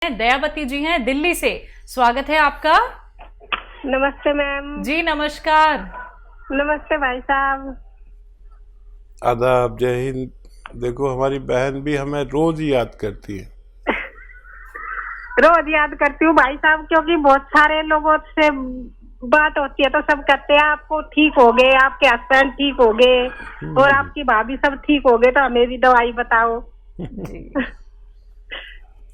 दयावती जी हैं दिल्ली से। स्वागत है आपका। नमस्ते मैम। जी नमस्कार। नमस्ते भाई साहब। आदाब, जय हिंद। देखो हमारी बहन भी हमें रोज ही याद करती है। रोज याद करती हूँ भाई साहब, क्योंकि बहुत सारे लोगों से बात होती है तो सब कहते हैं आपको ठीक हो गए, आपके हस्बैंड ठीक हो गए और आपकी भाभी सब ठीक हो गए, तो हमें भी दवाई बताओ। जी।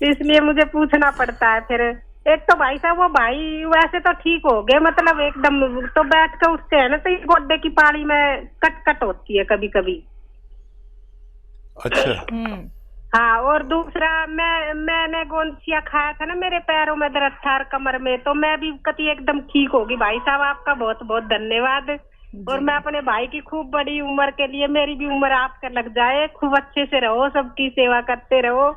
इसलिए मुझे पूछना पड़ता है। फिर एक तो भाई साहब वो भाई वैसे तो ठीक हो गए, मतलब एकदम तो बैठ के उठते हैं ना, तो गोड्डे की पाड़ी में कट कट होती है कभी कभी। अच्छा। हाँ, और दूसरा मैंने गोंदसिया खाया था ना, मेरे पैरों में दर्द था और कमर में, तो मैं भी कभी एकदम ठीक होगी। भाई साहब आपका बहुत बहुत धन्यवाद। और मैं अपने भाई की खूब बड़ी उम्र के लिए, मेरी भी उम्र आपका लग जाए, खूब अच्छे से रहो, सबकी सेवा करते रहो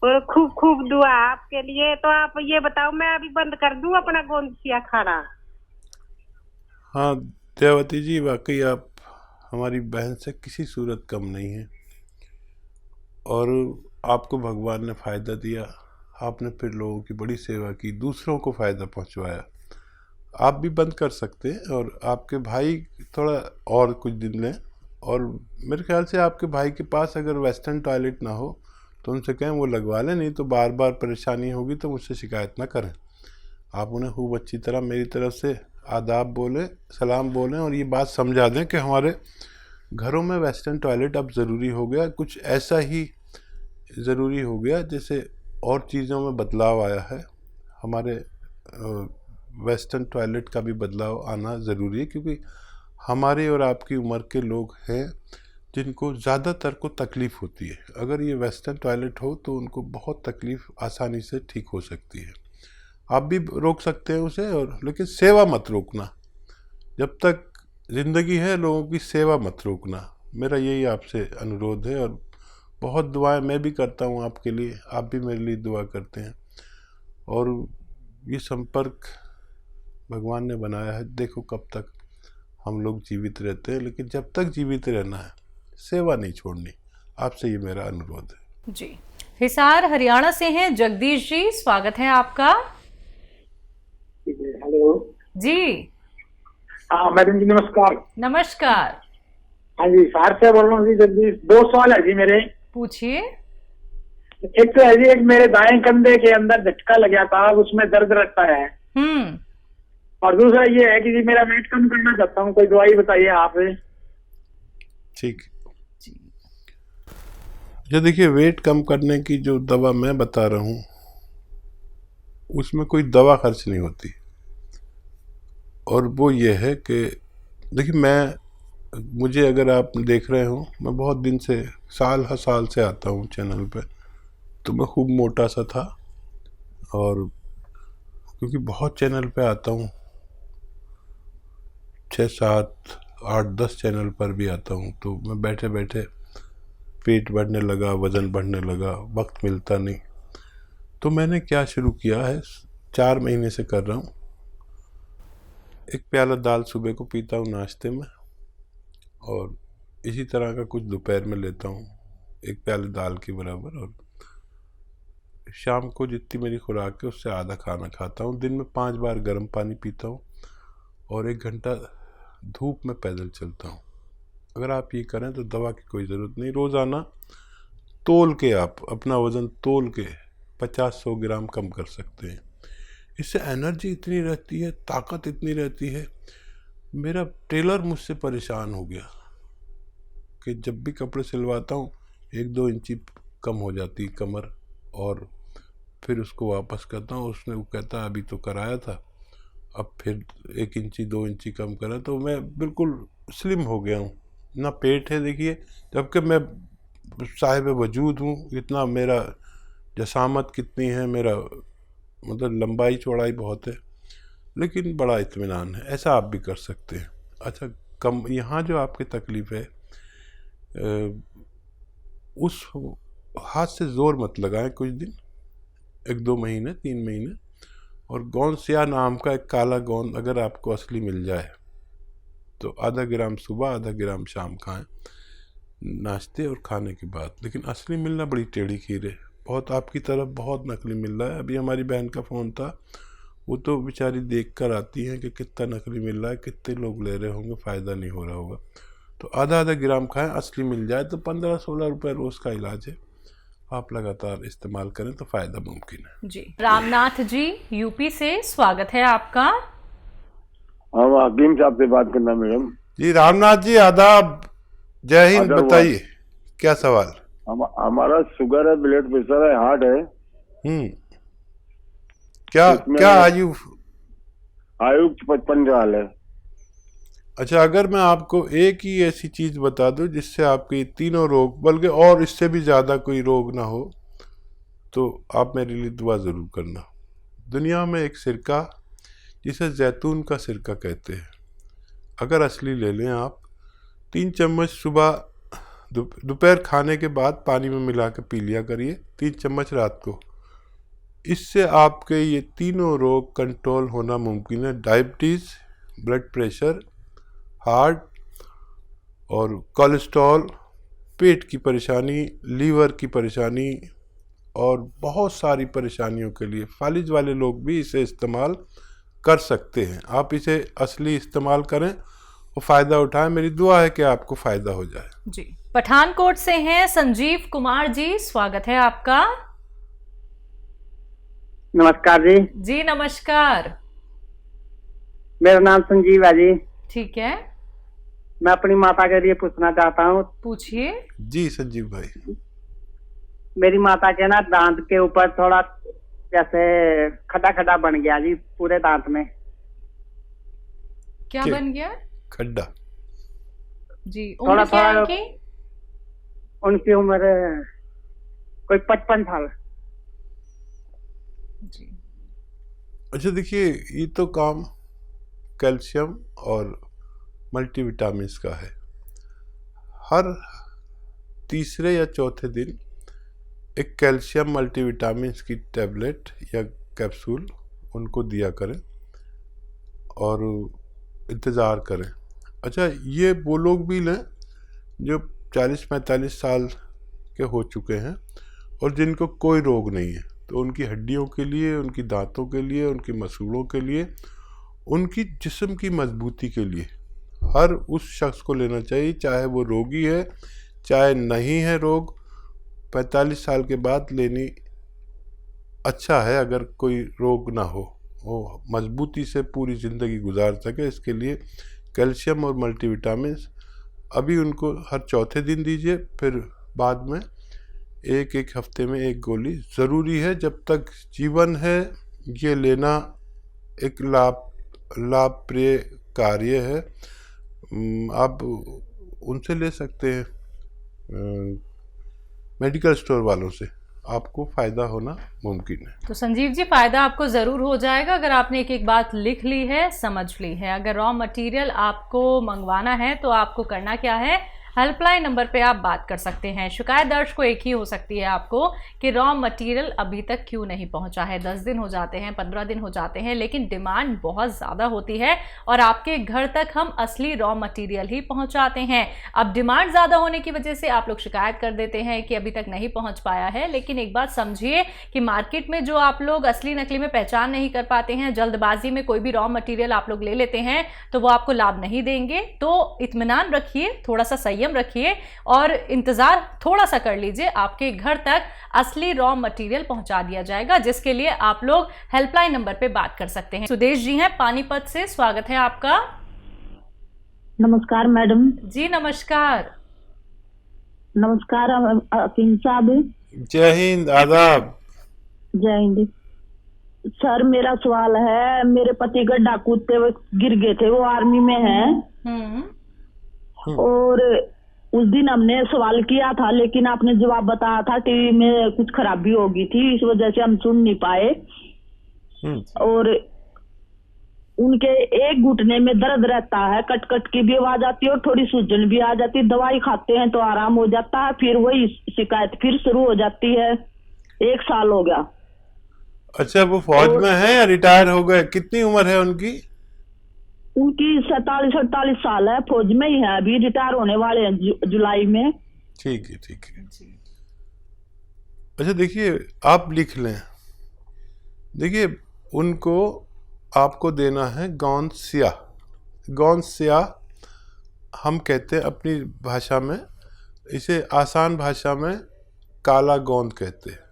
और खूब खूब दुआ आपके लिए। तो आप ये बताओ, मैं अभी बंद कर दूं अपना गोंदसिया खाना? हाँ दयावती जी, वाकई आप हमारी बहन से किसी सूरत कम नहीं है और आपको भगवान ने फ़ायदा दिया। आपने फिर लोगों की बड़ी सेवा की, दूसरों को फ़ायदा पहुंचवाया। आप भी बंद कर सकते हैं और आपके भाई थोड़ा और कुछ दिन लें। और मेरे ख्याल से आपके भाई के पास अगर वेस्टर्न टॉयलेट ना हो तो उनसे कहें वो लगवा लें, नहीं तो बार बार परेशानी होगी तो मुझसे शिकायत ना करें। आप उन्हें खूब अच्छी तरह मेरी तरफ से आदाब बोलें, सलाम बोलें और ये बात समझा दें कि हमारे घरों में वेस्टर्न टॉयलेट अब ज़रूरी हो गया, कुछ ऐसा ही ज़रूरी हो गया जैसे और चीज़ों में बदलाव आया है। हमारे वेस्टर्न टॉयलेट का भी बदलाव आना ज़रूरी है, क्योंकि हमारे और आपकी उम्र के लोग हैं जिनको ज़्यादातर को तकलीफ़ होती है। अगर ये वेस्टर्न टॉयलेट हो तो उनको बहुत तकलीफ़ आसानी से ठीक हो सकती है। आप भी रोक सकते हैं उसे, और लेकिन सेवा मत रोकना। जब तक ज़िंदगी है लोगों की सेवा मत रोकना। मेरा यही आपसे अनुरोध है। और बहुत दुआएं मैं भी करता हूं आपके लिए, आप भी मेरे लिए दुआ करते हैं। और ये संपर्क भगवान ने बनाया है। देखो कब तक हम लोग जीवित रहते हैं, लेकिन जब तक जीवित रहना है सेवा नहीं छोड़नी। आपसे ये मेरा अनुरोध है। जी। हिसार हरियाणा से हैं जगदीश जी। स्वागत है आपका। हेलो जी हाँ मैडम जी, नमस्कार। नमस्कार। हाँ जी, सार से बोल रहा हूँ जी। जल्दी 2 सवाल है जी मेरे। पूछिए। एक तो है जी, एक मेरे दाएं कंधे के अंदर झटका लग गया था, उसमें दर्द रहता है। और दूसरा ये है कि जी मेरा वेट कम करना चाहता हूँ, कोई दवाई बताइए आप। ठीक। ये देखिए, वेट कम करने की जो दवा मैं बता रहा हूँ उसमें कोई दवा खर्च नहीं होती। और वो ये है कि देखिए, मुझे अगर आप देख रहे हो, मैं बहुत दिन से साल हर साल से आता हूँ चैनल पे, तो मैं खूब मोटा सा था। और क्योंकि बहुत चैनल पे आता हूँ, 6, 7, 8, 10 चैनल पर भी आता हूँ, तो मैं बैठे बैठे पेट बढ़ने लगा, वज़न बढ़ने लगा, वक्त मिलता नहीं। तो मैंने क्या शुरू किया है, 4 महीने से कर रहा हूँ। 1 प्याला दाल सुबह को पीता हूँ नाश्ते में, और इसी तरह का कुछ दोपहर में लेता हूँ, 1 प्याले दाल के बराबर। और शाम को जितनी मेरी खुराक है उससे आधा खाना खाता हूँ। दिन में 5 बार गर्म पानी पीता हूँ और 1 घंटा धूप में पैदल चलता हूँ। अगर आप ये करें तो दवा की कोई ज़रूरत नहीं। रोज़ाना तोल के, आप अपना वज़न तोल के 50-100 ग्राम कम कर सकते हैं। इससे एनर्जी इतनी रहती है, ताकत इतनी रहती है। मेरा टेलर मुझसे परेशान हो गया कि जब भी कपड़े सिलवाता हूँ 1-2 इंची कम हो जाती कमर, और फिर उसको वापस करता हूँ। वो कहता अभी तो कराया था, अब फिर 1 इंची 2 इंची कम करा, तो मैं बिल्कुल स्लिम हो गया हूँ। ना पेट है देखिए, जबकि मैं साहिब वजूद हूँ। इतना मेरा जसामत कितनी है, मेरा मतलब लंबाई चौड़ाई बहुत है, लेकिन बड़ा इत्मीनान है। ऐसा आप भी कर सकते हैं। अच्छा, कम यहाँ जो आपकी तकलीफ़ है, उस हाथ से ज़ोर मत लगाएं कुछ दिन, 1-2 महीने 3 महीने। और गोंदसिया नाम का एक काला गोंद अगर आपको असली मिल जाए तो आधा ग्राम सुबह, आधा ग्राम शाम खाएं, नाश्ते और खाने के बाद। लेकिन असली मिलना बड़ी टेढ़ी खीर है। बहुत आपकी तरफ बहुत नकली मिल रहा है। अभी हमारी बहन का फ़ोन था, वो तो बेचारी देख कर आती हैं कि कितना नकली मिल रहा है, कितने लोग ले रहे होंगे, फ़ायदा नहीं हो रहा होगा। तो आधा आधा ग्राम खाएं, असली मिल जाए तो 15-16 रुपये रोज़ का इलाज है। आप लगातार इस्तेमाल करें तो फ़ायदा मुमकिन है। जी। रामनाथ जी यूपी से, स्वागत है आपका। हाँ, हकीम साहब से बात करना मैडम। जी रामनाथ जी, आदाब, जय हिंद। बताइए क्या सवाल। हमारा शुगर है, ब्लड प्रेशर है, हार्ट है। क्या आयु 55 साल है। अच्छा, अगर मैं आपको एक ही ऐसी चीज़ बता दूं जिससे आपके तीनों रोग, बल्कि और इससे भी ज़्यादा कोई रोग ना हो, तो आप मेरे लिए दुआ ज़रूर करना। दुनिया में एक सिरका जिसे जैतून का सिरका कहते हैं, अगर असली ले लें आप, 3 चम्मच सुबह दोपहर खाने के बाद पानी में मिला के पी लिया करिए, 3 चम्मच रात को। इससे आपके ये तीनों रोग कंट्रोल होना मुमकिन है। डायबिटीज़, ब्लड प्रेशर, हार्ट और कोलेस्ट्रॉल, पेट की परेशानी, लीवर की परेशानी और बहुत सारी परेशानियों के लिए फालिज वाले लोग भी इसे इस्तेमाल कर सकते हैं। आप इसे असली इस्तेमाल करें और फ़ायदा उठाएं। मेरी दुआ है कि आपको फ़ायदा हो जाए। जी। पठानकोट से हैं संजीव कुमार जी, स्वागत है आपका। नमस्कार जी। जी नमस्कार। मेरा नाम संजीव है जी। ठीक है, मैं अपनी माता के लिए पूछना चाहता हूँ। पूछिए। जी संजीव भाई। मेरी माता के ना दांत के ऊपर थोड़ा जैसे खड्डा खड्डा बन गया जी, पूरे दांत में। क्या बन गया? खड्डा। जी। उम्र क्या है उनकी? उनकी उम्र कोई 55 साल। जी। अच्छा देखिए, ये तो काम कैल्शियम और मल्टीविटामिन्स का है। हर तीसरे या चौथे दिन एक कैल्शियम मल्टीविटामिन्स की टैबलेट या कैप्सूल उनको दिया करें और इंतज़ार करें। अच्छा, ये वो लोग भी लें जो 40-45 साल के हो चुके हैं और जिनको कोई रोग नहीं है, तो उनकी हड्डियों के लिए, उनकी दांतों के लिए, उनकी मसूड़ों के लिए, उनकी जिस्म की मजबूती के लिए हर उस शख्स को लेना चाहिए, चाहे वो रोगी है चाहे नहीं है रोग। 45 साल के बाद लेनी अच्छा है, अगर कोई रोग ना हो, वो मजबूती से पूरी ज़िंदगी गुजार सके। इसके लिए कैल्शियम और मल्टीविटामिन्स अभी उनको हर चौथे दिन दीजिए, फिर बाद में एक हफ्ते में 1 गोली ज़रूरी है। जब तक जीवन है ये लेना एक लाभप्रिय कार्य है। आप उनसे ले सकते हैं, मेडिकल स्टोर वालों से, आपको फ़ायदा होना मुमकिन है। तो संजीव जी, फ़ायदा आपको ज़रूर हो जाएगा अगर आपने एक बात लिख ली है, समझ ली है। अगर रॉ मटेरियल आपको मंगवाना है तो आपको करना क्या है, हेल्पलाइन नंबर पे आप बात कर सकते हैं। शिकायत दर्ज को एक ही हो सकती है आपको कि रॉ मटेरियल अभी तक क्यों नहीं पहुंचा है। 10 दिन हो जाते हैं, 15 दिन हो जाते हैं, लेकिन डिमांड बहुत ज़्यादा होती है और आपके घर तक हम असली रॉ मटेरियल ही पहुंचाते हैं। अब डिमांड ज़्यादा होने की वजह से आप लोग शिकायत कर देते हैं कि अभी तक नहीं पहुँच पाया है, लेकिन एक बात समझिए कि मार्केट में जो आप लोग असली नकली में पहचान नहीं कर पाते हैं, जल्दबाजी में कोई भी रॉ मटेरियल आप लोग ले लेते हैं, तो वो आपको लाभ नहीं देंगे। तो इत्मीनान रखिए, थोड़ा सा संयम रखिए और इंतजार थोड़ा सा कर लीजिए, आपके घर तक असली रॉ मटेरियल पहुंचा दिया जाएगा, जिसके लिए आप लोग हेल्पलाइन नंबर पे बात कर सकते हैं। सुदेश जी हैं पानीपत से, स्वागत है आपका। नमस्कार मैडम जी नमस्कार। नमस्कार हकीम साहब। जय हिंद, आदाब। जय हिंद सर। मेरा सवाल है, मेरे पति गड्ढा कूदते हुए गिर गए थे, वो आर्मी में हैं और उस दिन हमने सवाल किया था, लेकिन आपने जवाब बताया था टीवी में कुछ खराबी हो गई थी, इस वजह से हम सुन नहीं पाए। और उनके एक घुटने में दर्द रहता है, कट कट की भी आवाज आती है और थोड़ी सूजन भी आ जाती है। दवाई खाते हैं तो आराम हो जाता है, फिर वही शिकायत फिर शुरू हो जाती है। 1 साल हो गया। अच्छा, वो फौज में है या रिटायर हो गए? कितनी उम्र है उनकी? उनकी 47-48 साल है, फौज में ही है, अभी रिटायर होने वाले हैं जुलाई में। ठीक है, ठीक है। अच्छा देखिए, आप लिख लें। देखिए, उनको आपको देना है गौन सिया। गौन सिया हम कहते हैं अपनी भाषा में, इसे आसान भाषा में काला गोंद कहते हैं।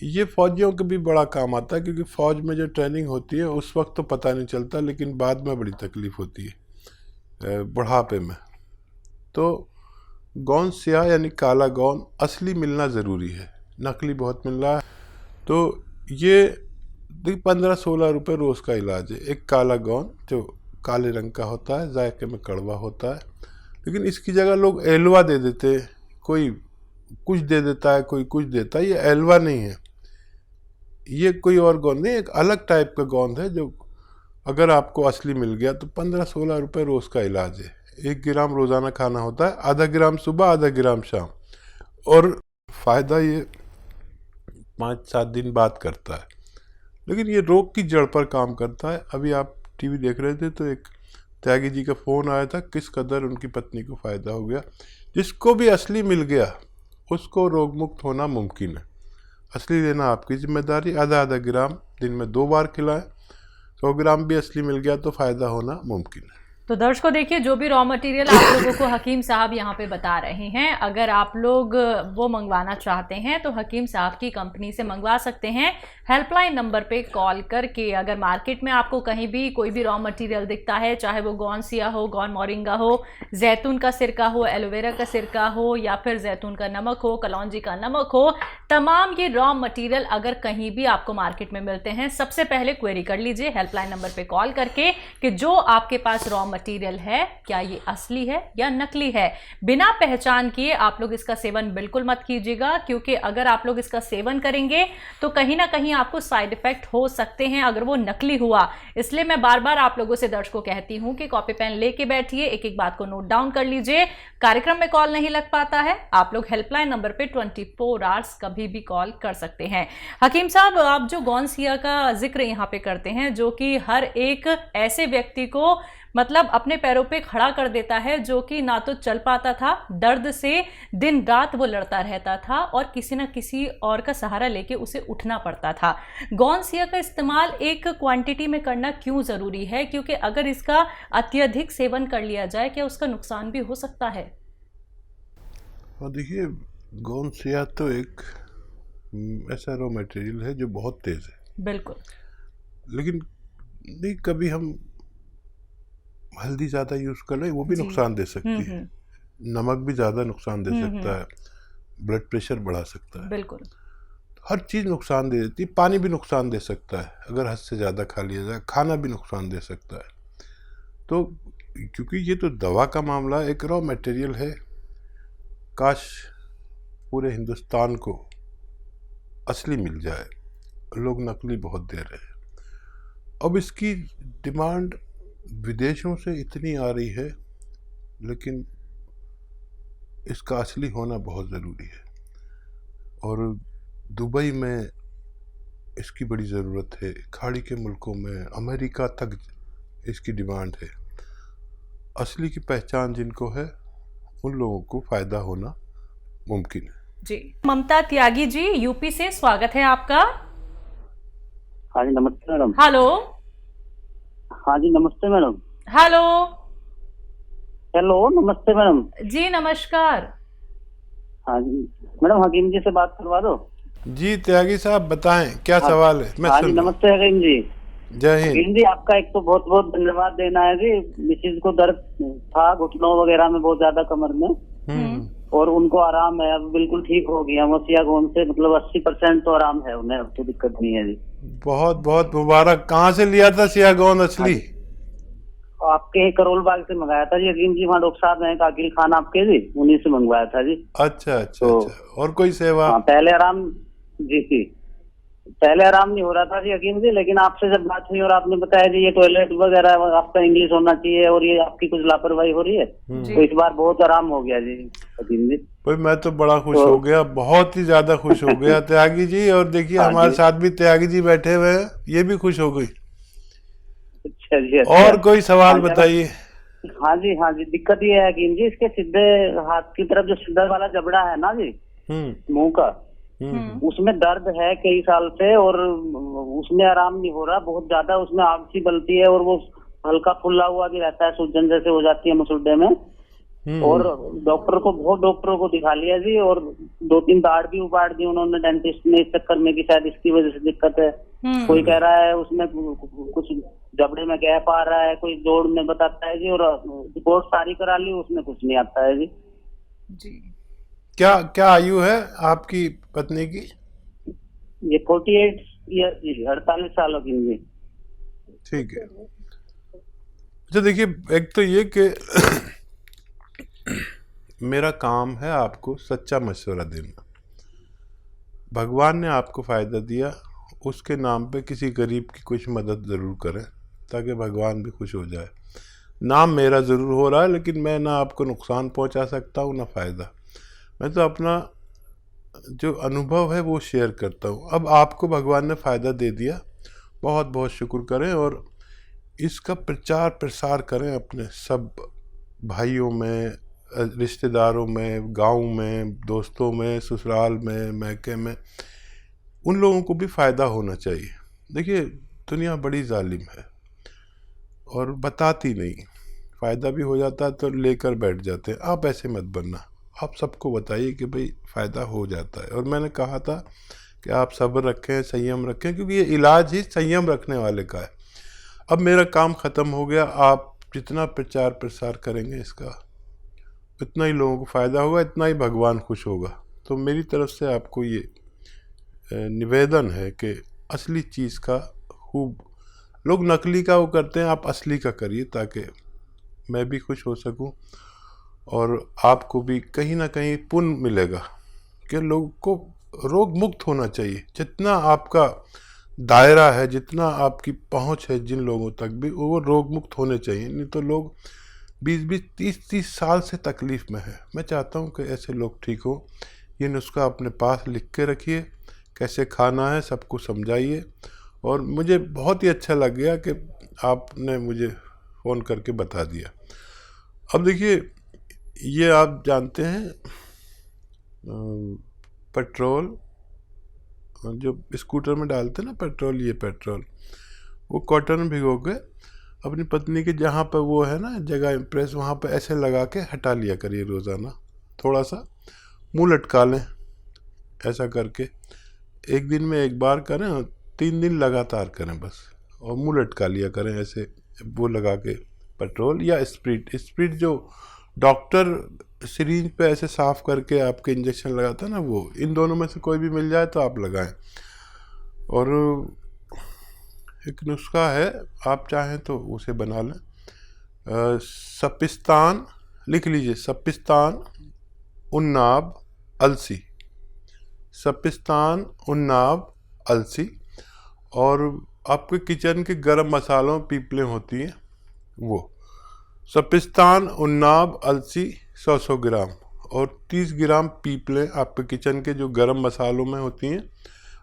ये फौजियों के भी बड़ा काम आता है, क्योंकि फ़ौज में जो ट्रेनिंग होती है उस वक्त तो पता नहीं चलता, लेकिन बाद में बड़ी तकलीफ़ होती है बुढ़ापे में। तो गौन सिया यानी काला गौन असली मिलना ज़रूरी है, नकली बहुत मिल रहा है। तो ये 15-16 रुपये रोज़ का इलाज है। एक काला गौन जो काले रंग का होता है, जायके में कड़वा होता है, लेकिन इसकी जगह लोग एलवा दे देते हैं। कोई कुछ दे देता है, कोई कुछ देता है। ये एलवा नहीं है, ये कोई और गोंद नहीं, एक अलग टाइप का गोंद है जो अगर आपको असली मिल गया तो 15-16 रुपये रोज़ का इलाज है। 1 ग्राम रोज़ाना खाना होता है, आधा ग्राम सुबह, आधा ग्राम शाम, और फ़ायदा ये 5-7 दिन बाद करता है। लेकिन ये रोग की जड़ पर काम करता है। अभी आप टीवी देख रहे थे तो एक त्यागी जी का फ़ोन आया था, किस कदर उनकी पत्नी को फ़ायदा हो गया। जिसको भी असली मिल गया उसको रोग मुक्त होना मुमकिन है। असली लेना आपकी जिम्मेदारी। आधा ग्राम दिन में 2 बार खिलाएं। 100 ग्राम भी असली मिल गया तो फ़ायदा होना मुमकिन है। तो दर्शकों देखिए, जो भी रॉ मटेरियल आप लोगों को हकीम साहब यहाँ पे बता रहे हैं, अगर आप लोग वो मंगवाना चाहते हैं तो हकीम साहब की कंपनी से मंगवा सकते हैं। हेल्पलाइन नंबर पे कॉल करके। अगर मार्केट में आपको कहीं भी कोई भी रॉ मटेरियल दिखता है, चाहे वो गौन सिया हो, गौन मोरिंगा हो, जैतून का सिरका हो, एलोवेरा का सिरका हो, या फिर जैतून का नमक हो, कलौंजी का नमक हो, तमाम ये रॉ मटेरियल अगर कहीं भी आपको मार्केट में मिलते हैं, सबसे पहले क्वेरी कर लीजिए हेल्पलाइन नंबर पे कॉल करके कि जो आपके पास रॉ मटेरियल है क्या ये असली है या नकली है। बिना पहचान किए आप लोग इसका सेवन बिल्कुल मत कीजिएगा, क्योंकि अगर आप लोग इसका सेवन करेंगे तो कहीं ना कहीं आपको साइड इफेक्ट हो सकते हैं अगर वो नकली हुआ। इसलिए मैं बार बार आप लोगों से दर्शकों कहती हूं कि कॉपी पेन लेके बैठिए, एक एक बात को नोट डाउन कर लीजिए। कार्यक्रम में कॉल नहीं लग पाता है, आप लोग हेल्पलाइन नंबर पे 24 आवर्स कभी भी कॉल कर सकते हैं। हकीम साहब, आप जो गौन सिया का जिक्र यहाँ पे करते हैं, जो कि हर एक ऐसे व्यक्ति को मतलब अपने पैरों पे खड़ा कर देता है, जो कि ना तो चल पाता था, दर्द से दिन रात वो लड़ता रहता था और किसी न किसी और का सहारा लेके उसे उठना पड़ता था। गौन सिया का इस्तेमाल एक क्वांटिटी में करना क्यों ज़रूरी है, क्योंकि अगर इसका अत्यधिक सेवन कर लिया जाए क्या उसका नुकसान भी हो सकता है? और देखिए, गौन सिया तो एक ऐसा रॉ मटेरियल है जो बहुत तेज़ है। बिल्कुल। लेकिन नहीं, कभी हम हल्दी ज़्यादा यूज़ कर लें वो भी नुकसान दे सकती है। नमक भी ज़्यादा नुकसान दे सकता है, ब्लड प्रेशर बढ़ा सकता है। बिल्कुल। हर चीज़ नुकसान दे देती है। पानी भी नुकसान दे सकता है अगर हद से ज़्यादा खा लिया जाए। खाना भी नुकसान दे सकता है। तो क्योंकि ये तो दवा का मामला एक रॉ मटेरियल है, काश पूरे हिंदुस्तान को असली मिल जाए। लोग नकली बहुत दे रहे हैं। अब इसकी डिमांड विदेशों से इतनी आ रही है, लेकिन इसका असली होना बहुत ज़रूरी है। और दुबई में इसकी बड़ी ज़रूरत है, खाड़ी के मुल्कों में, अमेरिका तक इसकी डिमांड है। असली की पहचान जिनको है उन लोगों को फ़ायदा होना मुमकिन है। जी। ममता त्यागी जी, यूपी से स्वागत है आपका। हाँ जी, नमस्ते मैडम। हेलो। हाँ जी, नमस्ते मैडम। हेलो। हेलो, नमस्ते मैडम जी, नमस्कार। हाँ जी मैडम, हकीम जी से बात करवा दो। जी त्यागी साहब, बताएं क्या सवाल है। मैं हाँ जी, सुन रहा हूं। नमस्ते हकीम जी। जय हिंद। हकीम जी, आपका एक तो बहुत बहुत धन्यवाद देना है जी। मिसिज को दर्द था घुटनों वगैरह में बहुत ज्यादा, कमर में, और उनको आराम है, अब बिल्कुल ठीक हो गया। वो सियागोन से मतलब 80% तो आराम है उन्हें, अब तो दिक्कत नहीं है जी। बहुत बहुत मुबारक। कहाँ से लिया था सियागोन असली? आपके करोल बाग से मंगाया था जी हकीम जी। वहाँ डॉक्टर साहब हैं काकिल खान आपके जी, उन्हीं से मंगवाया था जी। अच्छा अच्छा अच्छा। और कोई सेवा? हाँ, पहले आराम जी, पहले आराम नहीं हो रहा था जी हकीम जी, लेकिन आपसे जब बात हुई और आपने बताया जी ये टॉयलेट वगैरह आपका इंग्लिश होना चाहिए और ये आपकी कुछ लापरवाही हो रही है, तो इस बार बहुत आराम हो गया जी हकीम जी। भाई मैं तो बड़ा खुश हो गया, बहुत ही ज्यादा खुश हो गया त्यागी जी। और देखिए हमारे साथ भी त्यागी जी बैठे हुए हैं, ये भी खुश हो गई। अच्छा जी। और कोई सवाल बताइए। हाँ जी, हाँ जी। दिक्कत ये है हकीम जी, इसके सीधे हाथ की तरफ जो सीधा वाला जबड़ा है ना जी मुंह का, उसमें दर्द है कई साल से और उसमें आराम नहीं हो रहा, बहुत ज्यादा उसमें आग सी बलती है और वो हल्का फुल्ला हुआ भी रहता है, सूजन जैसे हो जाती है मुसुड्डे में। और बहुत डॉक्टरों को दिखा लिया जी, और 2-3 दाढ़ भी उपाड़ दी उन्होंने डेंटिस्ट ने, इस चक्कर में कि शायद इसकी वजह से दिक्कत है। कोई कह रहा है उसमें कुछ जबड़े में गैप आ रहा है, कोई जोड़ में बताता है जी, और रिपोर्ट सारी करा ली, उसमें कुछ नहीं आता है जी। क्या आयु है आपकी पत्नी की? ये 48 ईयर जी, 48 सालों की जी। ठीक है। अच्छा देखिए, एक तो ये कि मेरा काम है आपको सच्चा मशवरा देना। भगवान ने आपको फ़ायदा दिया, उसके नाम पे किसी गरीब की कुछ मदद ज़रूर करें ताकि भगवान भी खुश हो जाए। नाम मेरा ज़रूर हो रहा है, लेकिन मैं ना आपको नुकसान पहुंचा सकता हूं ना फ़ायदा। मैं तो अपना जो अनुभव है वो शेयर करता हूं। अब आपको भगवान ने फ़ायदा दे दिया, बहुत बहुत शुक्र करें और इसका प्रचार प्रसार करें अपने सब भाइयों में, रिश्तेदारों में, गांव में, दोस्तों में, ससुराल में, मैके में। उन लोगों को भी फ़ायदा होना चाहिए। देखिए, दुनिया बड़ी जालिम है और बताती नहीं। फ़ायदा भी हो जाता है तो लेकर बैठ जाते हैं। आप ऐसे मत बनना, आप सबको बताइए कि भाई फ़ायदा हो जाता है। और मैंने कहा था कि आप सब्र रखें, संयम रखें, क्योंकि ये इलाज ही संयम रखने वाले का है। अब मेरा काम ख़त्म हो गया। आप जितना प्रचार प्रसार करेंगे इसका, उतना ही लोगों को फ़ायदा होगा, इतना ही भगवान खुश होगा। तो मेरी तरफ से आपको ये निवेदन है कि असली चीज़ का खूब, लोग नकली का वो करते हैं, आप असली का करिए ताकि मैं भी खुश हो सकूं और आपको भी कहीं ना कहीं पुण्य मिलेगा कि लोगों को रोग मुक्त होना चाहिए। जितना आपका दायरा है, जितना आपकी पहुंच है जिन लोगों तक भी, वो रोग मुक्त होने चाहिए। नहीं तो लोग 20-20, 30-30 साल से तकलीफ़ में है। मैं चाहता हूं कि ऐसे लोग ठीक हो। ये नुस्खा अपने पास लिख के रखिए, कैसे खाना है सबको समझाइए। और मुझे बहुत ही अच्छा लग गया कि आपने मुझे फ़ोन करके बता दिया। अब देखिए, ये आप जानते हैं पेट्रोल जो स्कूटर में डालते हैं ना पेट्रोल, ये पेट्रोल वो कॉटन में भिगो के अपनी पत्नी के जहाँ पर वो है ना जगह इम्प्रेस, वहाँ पर ऐसे लगा के हटा लिया करिए रोज़ाना। थोड़ा सा मुंह लटका लें, ऐसा करके 1 दिन में 1 बार करें और 3 दिन लगातार करें बस, और मुंह लटका लिया करें ऐसे वो लगा के पेट्रोल या स्प्रिट जो डॉक्टर सिरिंज पे ऐसे साफ़ करके आपके इंजेक्शन लगाता है ना, वो इन दोनों में से कोई भी मिल जाए तो आप लगाएं। और एक नुस्खा है, आप चाहें तो उसे बना लें। सपिस्तान लिख लीजिए, सपिस्तान उन्नाब अलसी, सपिस्तान उन्नाब अलसी। और आपके किचन के गरम मसालों पीपलें होती हैं, वो सपिस्तान उन्नाब अलसी 100 ग्राम और 30 ग्राम पीपलें आपके किचन के जो गरम मसालों में होती हैं।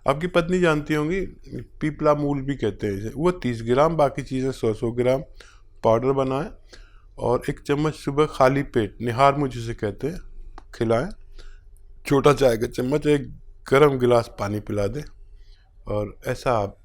आपकी पत्नी जानती होंगी, पीपला मूल भी कहते हैं इसे, वो 30 ग्राम, बाकी चीज़ें 100 ग्राम पाउडर बनाएं और 1 चम्मच सुबह खाली पेट, निहार मुझ जिसे कहते हैं, खिलाएं। छोटा चाय का चम्मच 1 गर्म गिलास पानी पिला दें। और ऐसा आप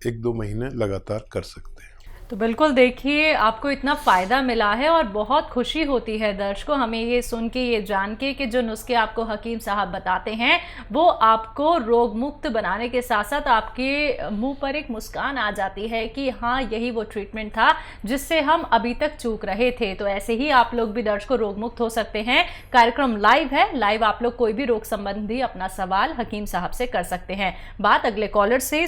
1-2 महीने लगातार कर सकते हैं। तो बिल्कुल देखिए, आपको इतना फ़ायदा मिला है और बहुत खुशी होती है दर्शकों हमें ये सुन के, ये जान के कि जो नुस्खे आपको हकीम साहब बताते हैं वो आपको रोग मुक्त बनाने के साथ साथ आपके मुंह पर एक मुस्कान आ जाती है कि हाँ, यही वो ट्रीटमेंट था जिससे हम अभी तक चूक रहे थे। तो ऐसे ही आप लोग भी दर्शकों रोग मुक्त हो सकते हैं। कार्यक्रम लाइव है, लाइव आप लोग कोई भी रोग संबंधी अपना सवाल हकीम साहब से कर सकते हैं। बात अगले कॉलर से